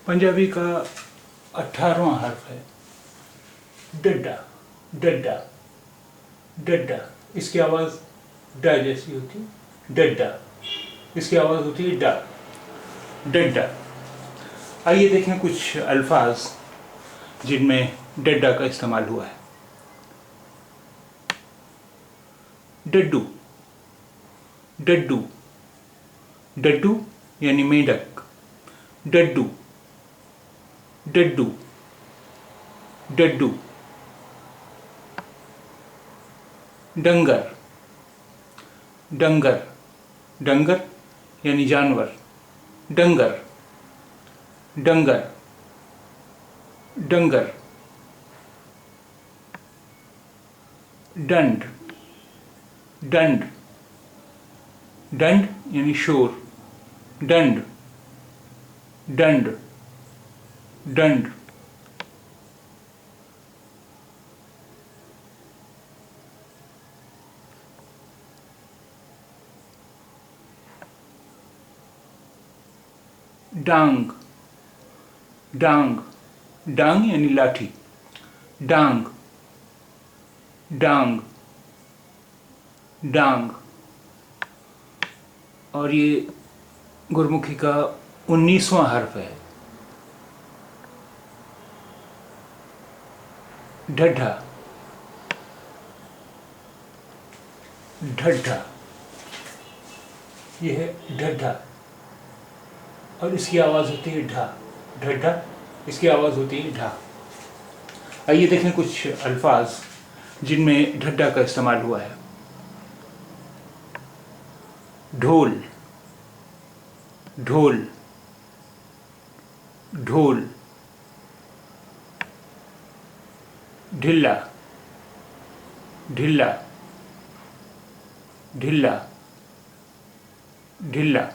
पंजाबी का 18वां हर्फ है डड्डा। डड्डा डड्डा, इसकी आवाज़ डा जैसी होती है। डड्डा, इसकी आवाज़ होती है डा। डड्डा। आइए देखें कुछ अल्फाज जिनमें डड्डा का इस्तेमाल हुआ है। डड्डू। डड्डू, डड्डू यानी मेढक। डड्डू, डड्डू, डड्डू। डंगर। डंगर, डंगर यानी जानवर। डंगर, डंगर, डंगर। डंड। डंड, डंड यानी शोर। डंड, डंड, डंड। डांग। डांग, डांग यानी लाठी। डांग, डांग, डांग। और ये गुरमुखी का 19वां हर्फ है ढड्ढा। ढड्ढा, ये है ढड्ढा और इसकी आवाज़ होती है ढा। ढड्ढा, इसकी आवाज़ होती है ढा। आइए देखें कुछ अल्फाज जिनमें ढड्ढा का इस्तेमाल हुआ है। ढोल। ढोल, ढोल। ढिल्ला। ढिल्ला, ढिल्ला, ढिल्ला।